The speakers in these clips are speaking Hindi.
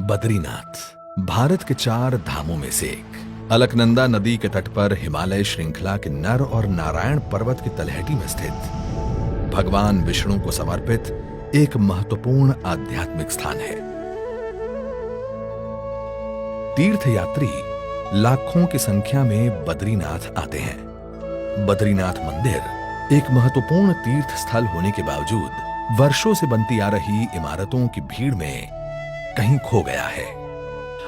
बद्रीनाथ भारत के 4 धामों में से एक। अलकनंदा नदी के तट पर हिमालय श्रृंखला के नर और नारायण पर्वत की तलहटी में स्थित भगवान विष्णु को समर्पित एक महत्वपूर्ण आध्यात्मिक स्थान है। तीर्थयात्री लाखों की संख्या में बद्रीनाथ आते हैं। बद्रीनाथ मंदिर एक महत्वपूर्ण तीर्थ स्थल होने के बावजूद वर्षों से बनती आ रही इमारतों की भीड़ में कहीं खो गया है।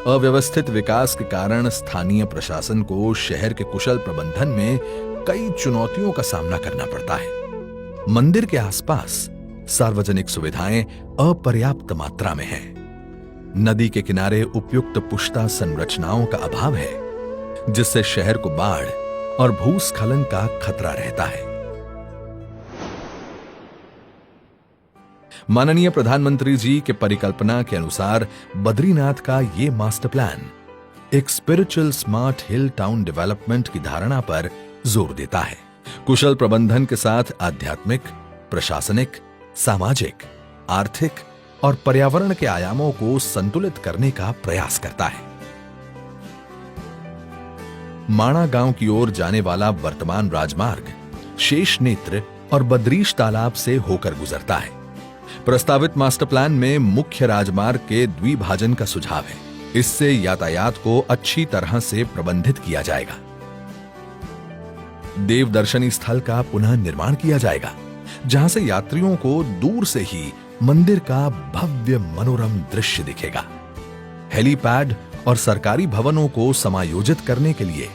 अव्यवस्थित विकास के कारण स्थानीय प्रशासन को शहर के कुशल प्रबंधन में कई चुनौतियों का सामना करना पड़ता है। मंदिर के आसपास सार्वजनिक सुविधाएं अपर्याप्त मात्रा में हैं। नदी के किनारे उपयुक्त पुष्टा संरचनाओं का अभाव है, जिससे शहर को बाढ़ और भूस्खलन का खतरा रहता है। माननीय प्रधानमंत्री जी के परिकल्पना के अनुसार बद्रीनाथ का ये मास्टर प्लान एक स्पिरिचुअल स्मार्ट हिल टाउन डेवलपमेंट की धारणा पर जोर देता है। कुशल प्रबंधन के साथ आध्यात्मिक, प्रशासनिक, सामाजिक, आर्थिक और पर्यावरण के आयामों को संतुलित करने का प्रयास करता है। माणा गांव की ओर जाने वाला वर्तमान राजमार्ग शेष नेत्र और बद्रीश तालाब से होकर गुजरता है। प्रस्तावित मास्टर प्लान में मुख्य राजमार्ग के द्विभाजन का सुझाव है। इससे यातायात को अच्छी तरह से प्रबंधित किया जाएगा। देव दर्शनी स्थल का पुनः निर्माण किया जाएगा, जहां से यात्रियों को दूर से ही मंदिर का भव्य मनोरम दृश्य दिखेगा। हेलीपैड और सरकारी भवनों को समायोजित करने के लिए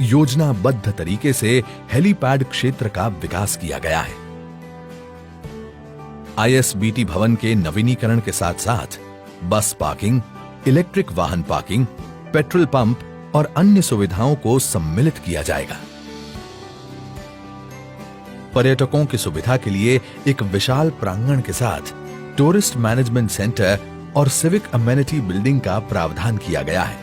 योजनाबद्ध तरीके से हेलीपैड क्षेत्र का विकास किया गया है। ISBT भवन के नवीनीकरण के साथ साथ बस पार्किंग, इलेक्ट्रिक वाहन पार्किंग, पेट्रोल पंप और अन्य सुविधाओं को सम्मिलित किया जाएगा। पर्यटकों की सुविधा के लिए एक विशाल प्रांगण के साथ टूरिस्ट मैनेजमेंट सेंटर और सिविक अमेनिटी बिल्डिंग का प्रावधान किया गया है।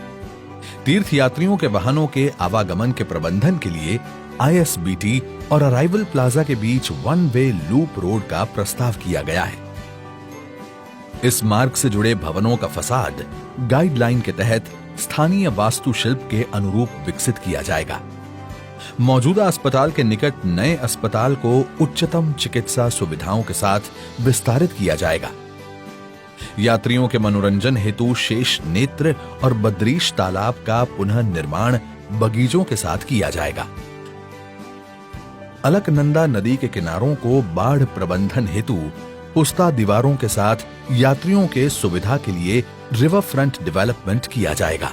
तीर्थयात्रियों के वाहनों के आवागमन के प्रबंधन के लिए ISBT और अराइवल प्लाजा के बीच 1 वे लूप रोड का प्रस्ताव किया गया है। इस मार्ग से जुड़े भवनों का फसाद गाइडलाइन के तहत स्थानीय वास्तुशिल्प के अनुरूप विकसित किया जाएगा। मौजूदा अस्पताल के निकट नए अस्पताल को उच्चतम चिकित्सा सुविधाओं के साथ विस्तारित किया जाएगा। यात्रियों के मनोरंजन हेतु शेष नेत्र और बद्रीश तालाब का पुनः निर्माण बगीचों के साथ किया जाएगा। अलकनंदा नदी के किनारों को बाढ़ प्रबंधन हेतु पुस्ता दीवारों के साथ यात्रियों के सुविधा के लिए रिवर फ्रंट डेवलपमेंट किया जाएगा।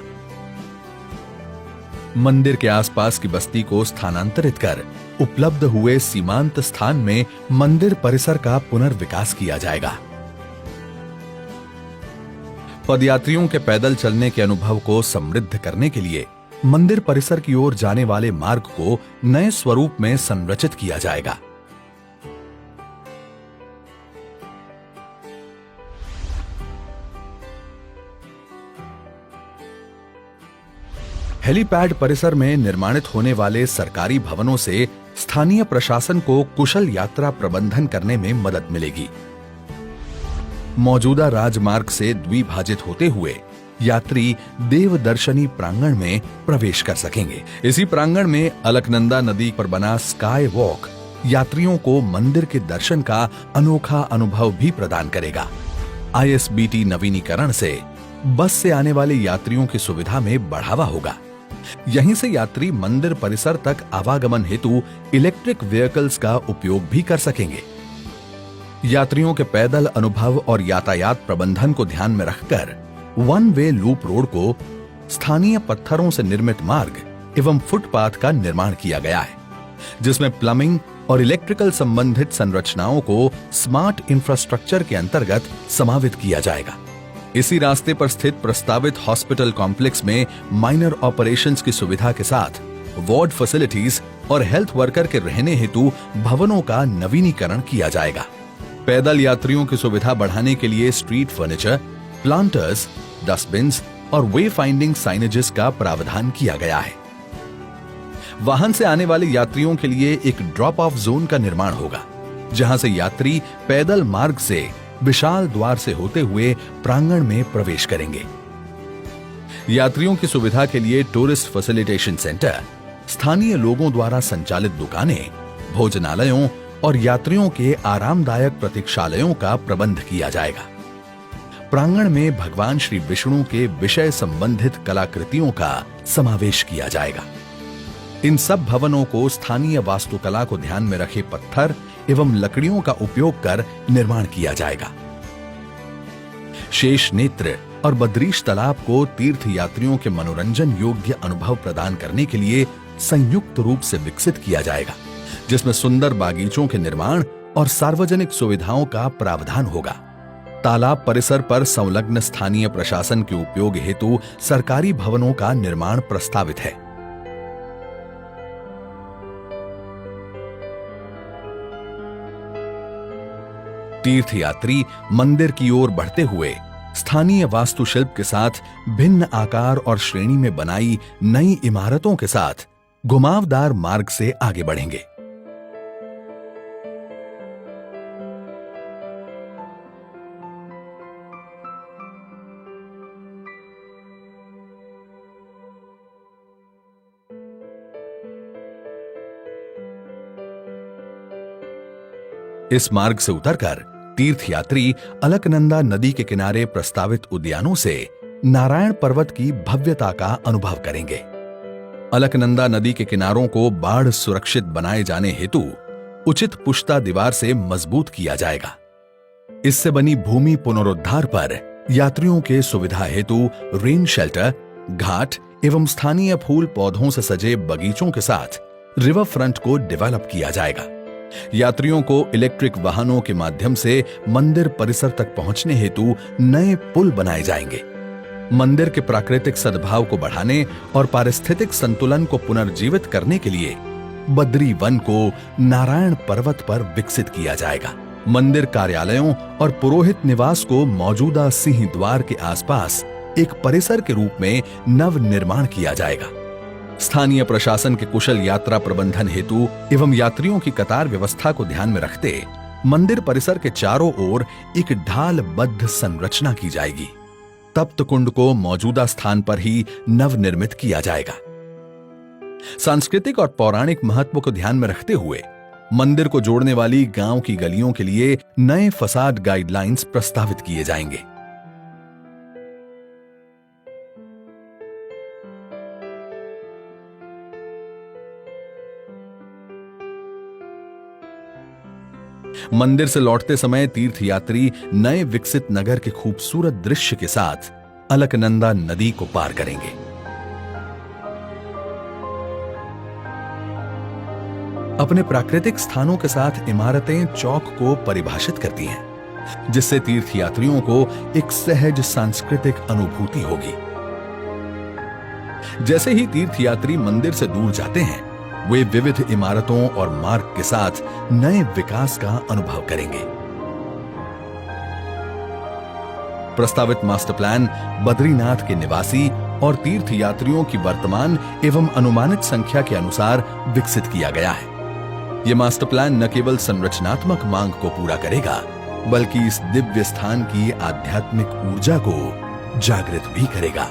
मंदिर के आसपास की बस्ती को स्थानांतरित कर उपलब्ध हुए सीमांत स्थान में मंदिर परिसर का पुनर्विकास किया जाएगा। पदयात्रियों के पैदल चलने के अनुभव को समृद्ध करने के लिए मंदिर परिसर की ओर जाने वाले मार्ग को नए स्वरूप में संरचित किया जाएगा। हेलीपैड परिसर में निर्माणित होने वाले सरकारी भवनों से स्थानीय प्रशासन को कुशल यात्रा प्रबंधन करने में मदद मिलेगी। मौजूदा राजमार्ग से द्विभाजित होते हुए यात्री देव दर्शनी प्रांगण में प्रवेश कर सकेंगे। इसी प्रांगण में अलकनंदा नदी पर बना स्काई वॉक यात्रियों को मंदिर के दर्शन का अनोखा अनुभव भी प्रदान करेगा। ISBT नवीनीकरण से बस से आने वाले यात्रियों की सुविधा में बढ़ावा होगा। यहीं से यात्री मंदिर परिसर तक आवागमन हेतु इलेक्ट्रिक व्हीकल्स का उपयोग भी कर सकेंगे। यात्रियों के पैदल अनुभव और यातायात प्रबंधन को ध्यान में रखकर 1 वे लूप रोड को स्थानीय पत्थरों से निर्मित मार्ग एवं फुटपाथ का निर्माण किया गया है, जिसमें प्लम्बिंग और इलेक्ट्रिकल संबंधित संरचनाओं को स्मार्ट इंफ्रास्ट्रक्चर के अंतर्गत समावित किया जाएगा। इसी रास्ते पर स्थित प्रस्तावित हॉस्पिटल कॉम्प्लेक्स में माइनर ऑपरेशंस की सुविधा के साथ वार्ड फैसिलिटीज और हेल्थ वर्कर के रहने हेतु भवनों का नवीनीकरण किया जाएगा। पैदल यात्रियों की सुविधा बढ़ाने के लिए स्ट्रीट फर्नीचर, प्लांटर्स, डस्टबिन्स और वे फाइंडिंग साइनेजेस का प्रावधान किया गया है। वाहन से आने वाले यात्रियों के लिए एक ड्रॉप ऑफ जोन का निर्माण होगा, जहां से यात्री पैदल मार्ग से विशाल द्वार से होते हुए प्रांगण में प्रवेश करेंगे। यात्रियों की सुविधा के लिए टूरिस्ट फैसिलिटेशन सेंटर, स्थानीय लोगों द्वारा संचालित दुकानें, भोजनालयों और यात्रियों के आरामदायक प्रतीक्षालयों का प्रबंध किया जाएगा। प्रांगण में भगवान श्री विष्णु के विषय संबंधित कलाकृतियों का समावेश किया जाएगा। इन सब भवनों को स्थानीय वास्तुकला को ध्यान में रखे पत्थर एवं लकड़ियों का उपयोग कर निर्माण किया जाएगा। शेष नेत्र और बद्रीश तालाब को तीर्थ यात्रियों के मनोरंजन योग्य अनुभव प्रदान करने के लिए संयुक्त रूप से विकसित किया जाएगा, जिसमें सुंदर बागीचों के निर्माण और सार्वजनिक सुविधाओं का प्रावधान होगा। तालाब परिसर पर संलग्न स्थानीय प्रशासन के उपयोग हेतु सरकारी भवनों का निर्माण प्रस्तावित है। तीर्थयात्री मंदिर की ओर बढ़ते हुए स्थानीय वास्तुशिल्प के साथ भिन्न आकार और श्रेणी में बनाई नई इमारतों के साथ घुमावदार मार्ग से आगे बढ़ेंगे। इस मार्ग से उतरकर तीर्थयात्री अलकनंदा नदी के किनारे प्रस्तावित उद्यानों से नारायण पर्वत की भव्यता का अनुभव करेंगे। अलकनंदा नदी के किनारों को बाढ़ सुरक्षित बनाए जाने हेतु उचित पुश्ता दीवार से मजबूत किया जाएगा। इससे बनी भूमि पुनरुद्धार पर यात्रियों के सुविधा हेतु रेन शेल्टर, घाट एवं स्थानीय फूल पौधों से सजे बगीचों के साथ रिवर फ्रंट को डेवलप किया जाएगा। यात्रियों को इलेक्ट्रिक वाहनों के माध्यम से मंदिर परिसर तक पहुंचने हेतु नए पुल बनाए जाएंगे। मंदिर के प्राकृतिक सद्भाव को बढ़ाने और पारिस्थितिक संतुलन को पुनर्जीवित करने के लिए बद्री वन को नारायण पर्वत पर विकसित किया जाएगा। मंदिर कार्यालयों और पुरोहित निवास को मौजूदा सिंह द्वार के आसपास एक परिसर के रूप में नव निर्माण किया जाएगा। स्थानीय प्रशासन के कुशल यात्रा प्रबंधन हेतु एवं यात्रियों की कतार व्यवस्था को ध्यान में रखते मंदिर परिसर के चारों ओर एक ढालबद्ध संरचना की जाएगी। तप्त कुंड को मौजूदा स्थान पर ही नवनिर्मित किया जाएगा। सांस्कृतिक और पौराणिक महत्व को ध्यान में रखते हुए मंदिर को जोड़ने वाली गांव की गलियों के लिए नए फसाड गाइडलाइंस प्रस्तावित किए जाएंगे। मंदिर से लौटते समय तीर्थयात्री नए विकसित नगर के खूबसूरत दृश्य के साथ अलकनंदा नदी को पार करेंगे। अपने प्राकृतिक स्थानों के साथ इमारतें चौक को परिभाषित करती हैं, जिससे तीर्थयात्रियों को एक सहज सांस्कृतिक अनुभूति होगी। जैसे ही तीर्थयात्री मंदिर से दूर जाते हैं, वे विविध इमारतों और मार्ग के साथ नए विकास का अनुभव करेंगे। प्रस्तावित मास्टर प्लान बद्रीनाथ के निवासी और तीर्थयात्रियों की वर्तमान एवं अनुमानित संख्या के अनुसार विकसित किया गया है। यह मास्टर प्लान न केवल संरचनात्मक मांग को पूरा करेगा, बल्कि इस दिव्य स्थान की आध्यात्मिक ऊर्जा को जागृत भी करेगा।